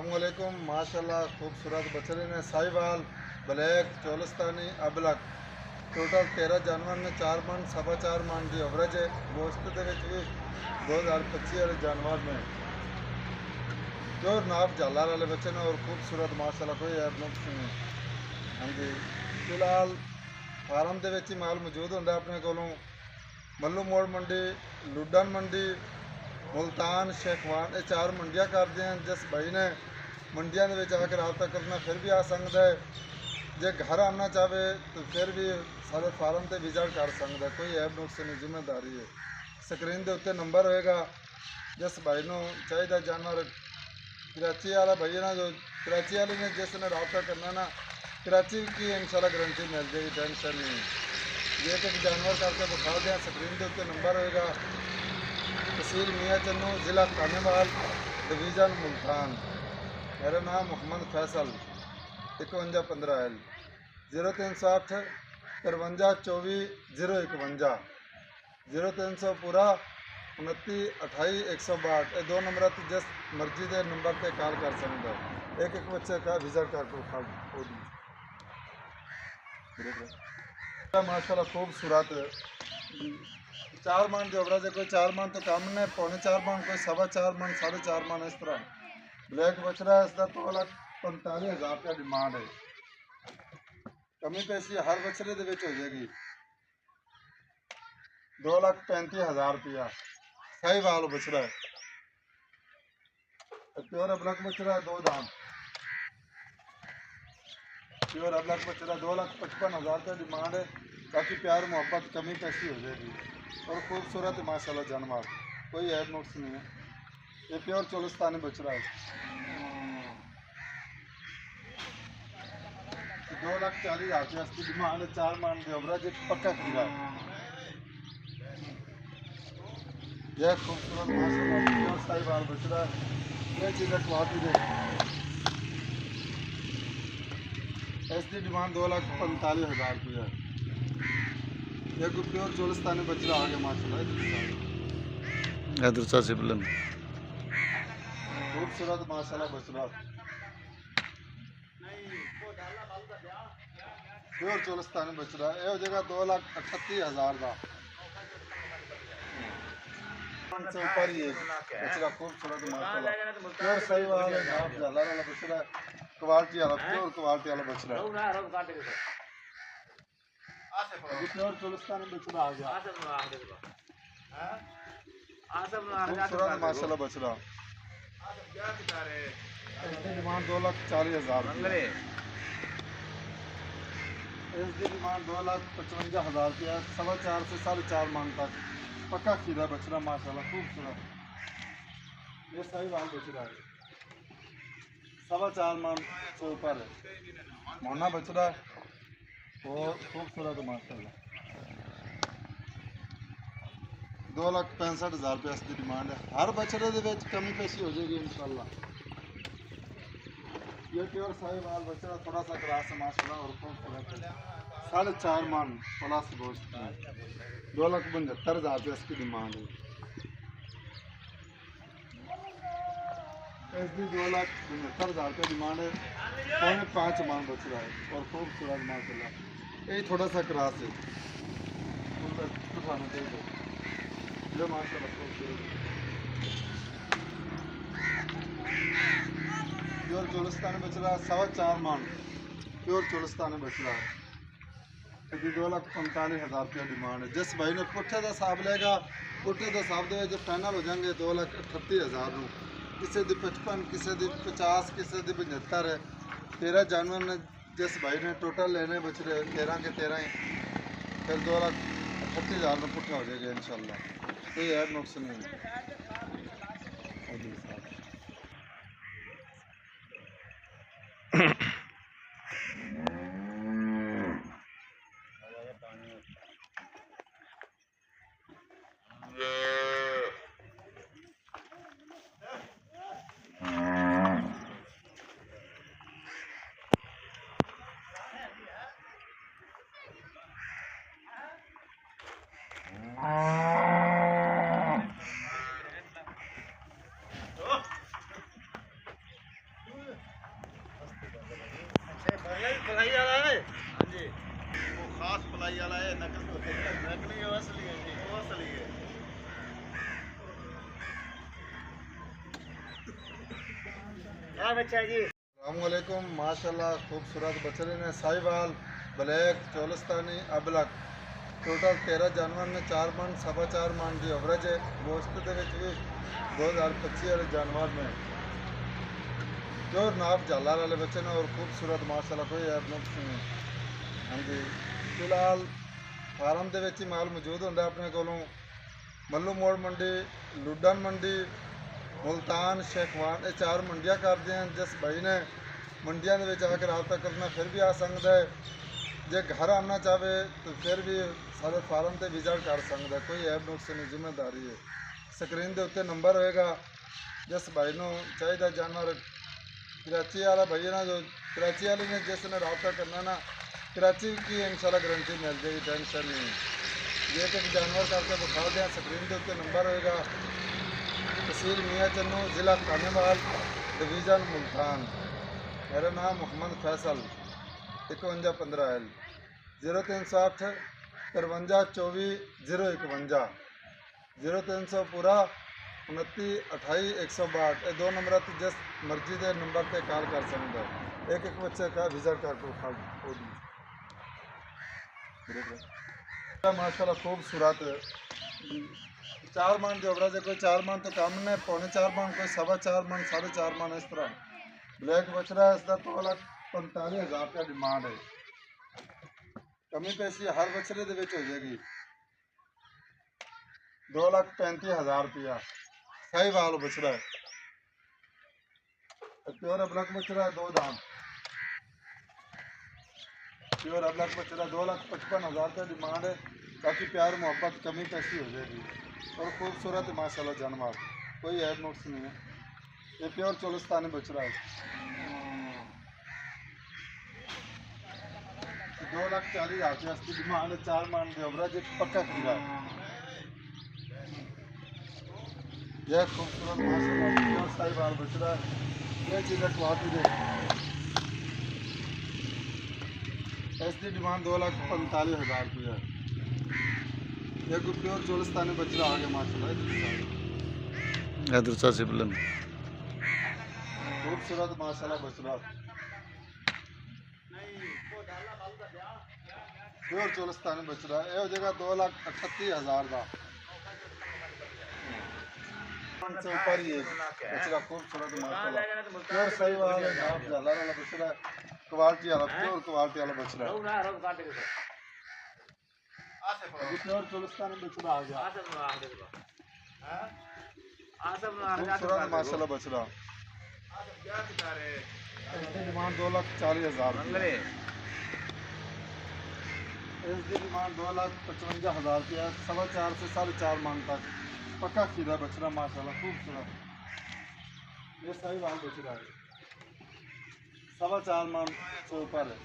अस्सलामुअलैकुम। माशाल्लाह खूबसूरत बछड़े ने साहिवाल ब्लैक चोलस्तानी अबलक टोटल 13 जानवर ने 4 मन सवा 4 मन की एवरेज है। गोश्त के भी 2025 वाले जानवर में जो नाप झाला वाले बच्चे ने और खूबसूरत माशाल्लाह कोई ऐब नुक्स नहीं। हाँ जी, फिलहाल फार्म के माल मौजूद होंगे अपने को। मल्लू मोड़ मंडी, लुडन मंडी, मुल्तान, शेखवान ये 4 मंडियां करते हैं। जिस भाई ने मंडिया आके रबता करना फिर भी आ सकता है। जे घर आना चाहे तो फिर भी सारे फार्म से विजिट कर सकता है। कोई ऐब नुक्स नहीं, जिम्मेदारी है। स्क्रीन के उत्ते नंबर होएगा। जिस भाई को चाहिए जानवर कराची वाला भाई ना, जो कराची वाले ने जिसने रबता करना ना, कराची की इंशाल्लाह गारंटी मिल जाएगी, टेंशन नहीं। जे तक जानवर करके दिखा दें। स्क्रीन के उत्ते नंबर होएगा। तहसील मियाँ चन्नू, ज़िला खानेवाल, डिवीज़न मुल्तान। मेरा नाम मोहम्मद फैसल 5115L 0360 53 24 051 0300 पूरा 29 28 162। ये 2 नंबर जिस मर्जी के नंबर पर कॉल कर सकते। एक एक बच्चे का विजिट करके खा माशाल्लाह खूबसूरत 4 मन जो एवरेज है। कोई 4 मन तो कम ने, 4.25 मन, कोई सवा 4 मन, 4.5 मन इस तरह। ब्लैक बछड़ा है, इसका 2,45,000 रुपया डिमांड है। कमी पेशी हर बछड़े के हो जाएगी। 2,35,000 रुपया साहिवाल बछड़ा है। प्योर अबलक बछड़ा है, 2 दाम प्योर अबलक बछड़ा 2,55,000 रुपया डिमांड है। बाकी प्यार मोहब्बत कमी पेशी हो जाएगी। और खूबसूरत माशाल्लाह जानवर, कोई ऐब नुक्स नहीं है। ये प्योर चोलिस्तानी बछड़ा है। 2,40,000 रुपया इसकी डिमांड है। 4 मन की एवरेज पक्का खीरा है। यह खूबसूरत माशाल्लाह प्योर साहिवाल बछड़ा है। ये चीज़ें क्वालिटी दे। इसकी डिमांड 2,45,000 रुपया है। एक प्योर चोलिस्तानी बछड़ा आ गया माशाल्लाह। खूबसूरत माशाल्लाह बछड़ा प्योर चोलिस्तानी बछड़ा यह जगह 2,38,000 का से ऊपर ही है बछड़ा। खूबसूरत माशाल्लाह प्योर साहिवाल है। नाप झाला वाला बछड़ा है। क्वालिटी वाला प्योर क्वालिटी वाला बछड़ा है। प्योर चोलिस्तानी बछड़ा आ गया। खूबसूरत माशाल्लाह बछड़ा। इसकी डिमांड 2,40,000 रुपये। इसकी डिमांड 2,55,000 रुपया। सवा 4 से 4.5 मन तक पक्का खीरा बछड़ा माशाल्लाह खूबसूरत। ये साहिवाल बछड़ा है, सवा 4 मन से ऊपर है। मोना बछड़ा है, बहुत खूबसूरत माशाल्लाह। 2,65,000 रुपया इसकी डिमांड है। हर बछड़े के कमी पेशी हो जाएगी इंशाल्लाह। ये प्योर साहिवाल बछड़ा थोड़ा सा क्रॉस है माशाल्लाह और खूबसूरत है। 4.5 मन प्लस गोश्त है। 2,75,000 रुपया इसकी डिमांड है। इसकी 2,75,000 रुपया डिमांड है। 5.5 मन बछड़ा है और खूबसूरत माशाल्लाह। यही थोड़ा सा क्रॉस है, उठाना चाहिए जो माशाल्लाह खूबसूरत प्योर चोलिस्तानी बछड़ा 4.25 मन प्योर चोलिस्तानी बछड़ा है। 2,45,000 रुपया डिमांड है। जिस भाई ने पुट्ठे का हिसाब लेगा, पुट्ठे के हिसाब के फाइनल हो जाएंगे 2,38,000 में। किसी की 55, किसी की 50, किसी की 75 है। 13 जानवर ने जिस भाई ने टोटल लेने बछड़े 13 के 13 ही, फिर 2,38,000 में पुट्ठा हो जाएगा इंशाल्लाह। कोई ऐब नुक्स नहीं है। पलाई वाला है हाँ जी वो खास पलाई वाला है नकली वो असली है जी वो असली है क्या बच्चा जी अस्सलामुअलैकुम माशाल्लाह खूबसूरत बछड़े ने साहिवाल ब्लैक चोलिस्तानी अबलक टोटल 13 जानवर ने 4 मन सवा 4 मन की एवरेज है गोश्त के भी 2025 वाले जानवर में जो नाप झाला वाले बच्चे ने और खूबसूरत माशाल्लाह कोई ऐप नुक्स नहीं हाँ जी फिलहाल फार्म के ही माल मौजूद होंगे अपने को मल्लू मोड़ मंडी लुडन मंडी मुल्तान शेखवान ये 4 मंडियां करते हैं जिस भाई ने मंडिया आकर रबता करना फिर भी आ सकता है जे घर आना चाहे तो फिर भी सारे फार्म से विजिट कर सकता है कोई ऐप नुक्स नहीं जिम्मेदारी है स्क्रीन के उत्ते नंबर होएगा जिस भाई को चाहिए जानवर कराची वाला भाई ना जो कराची वाले ने जिसने रबता करना ना कराची की इंशाल्लाह गारंटी मिल जाएगी टेंशन नहीं ये तो जानवर करके बुखा दें स्क्रीन के उत्ते नंबर होएगा तहसील मियाँ चन्नू ज़िला खानेवाल डिवीज़न मुल्तान मेरा नाम मोहम्मद फैसल 5115L 0360 53 24 051 0300 पूरा 29 28 162 ये 2 नंबर जिस मर्जी के नंबर पर कॉल कर सकते एक बच्चे का विजिट कर माशाल्लाह खूबसूरत 4 मन जो एवरेज है कोई 4 मन तो कम ने 4.25 मन कोई सवा 4 मन 4.5 मन इस तरह ब्लैक बछड़ा है इसका 2,45,000 रुपया डिमांड है कमी पैसी हर बछड़े के हो जाएगी 2,35,000 रुपया सही वाल बछड़ा है प्योर अबलक बछड़ा है 2 दाम प्योर अबलक बछड़ा 2,55,000 रुपया डिमांड है बाकी प्यार मोहब्बत कमी पैसी हो जाएगी और खूबसूरत है माशाल्लाह जानवर कोई ऐप नुक्स नहीं है ये प्योर चोलिस्तानी बछड़ा है 2,40,000 रुपया इसकी डिमांड है 4 मान के एवरेज पक्का खीरा है यह खूबसूरत माशाल्लाह प्योर साहिवाल बछड़ा है ये चीज़ क्वालिटी है इसकी डिमांड 2,45,000 रुपया है एक प्योर चोलिस्तानी बछड़ा आ गया माशाल्लाह दूसरा सिबलन खूबसूरत माशाल्लाह बछड़ा प्योर चोलिस्तानी बछड़ा ये हो जाएगा 2,38,000 का से ऊपर ही बछड़ा खूबसूरत माशाल्लाह प्योर सही वाला नाप झाला वाला बछड़ा क्वालिटी वाला प्योर क्वालिटी वाला बछड़ा प्योर चोलिस्तानी बछड़ा आ गया खूबसूरत माशाल्लाह बछड़ा इसकी डिमांड 2,40,000 इसकी डिमांड 2,55,000 रुपया 4.25 से 4.5 मन तक पक्का खीरा बछड़ा माशाल्लाह खूबसूरत ये सही वाल बछड़ा है 4.25 मन से ऊपर है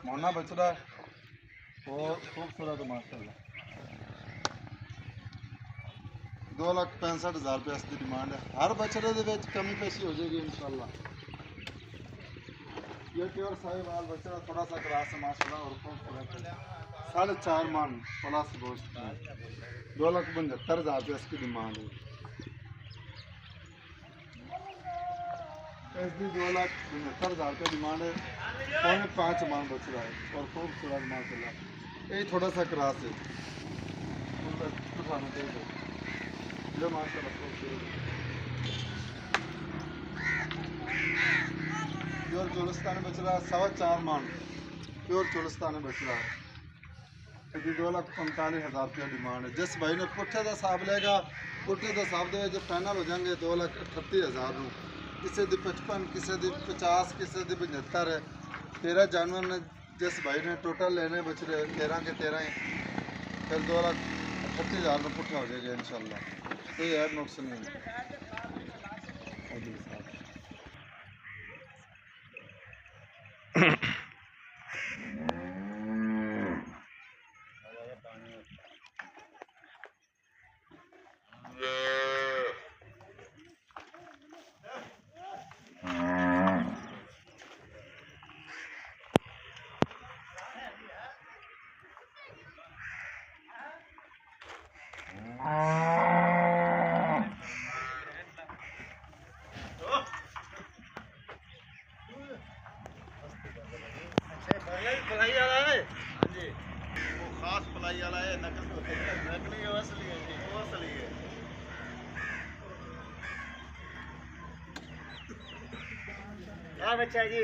मोना बछड़ा और खूबसूरत माशाल्लाह 2,65,000 रुपया इसकी डिमांड है हर बछड़े के कमी पेशी हो जाएगी इंशाल्लाह ये प्योर साहिवाल बछड़ा थोड़ा सा क्रास है माशाल्लाह और खूबसूरत 4.5 मन प्लस गोश्त है 2,75,000 रुपया इसकी डिमांड है इसकी 2,75,000 रुपया डिमांड है 5.5 मन बछड़ा है और खूबसूरत माशाल्लाह यही थोड़ा सा क्रास है जो माशाल्लाह खूबसूरत प्योर चोलिस्तानी बछड़ा 4.25 मन प्योर चोलिस्तानी बछड़ा है 2,45,000 रुपया डिमांड है जिस भाई ने पुट्ठे का हिसाब लेगा पुट्ठे के हिसाब के जो फाइनल हो जाएंगे 2,38,000 किसी की 55 किसी की 50 किसी की 75 है 13 जानवर ने जिस भाई ने टोटल लेने बछड़े 13 के 13 ही फिर 2,38,000 में पुट्ठा हो जाएगा इंशाल्लाह कोई ऐप नुक्स नहीं है फलाई वाला है हाँ जी, वो खास फलाई वाला है, नकली होते हैं। नकली वो असली है जी वो असली है। हाँ बच्चा जी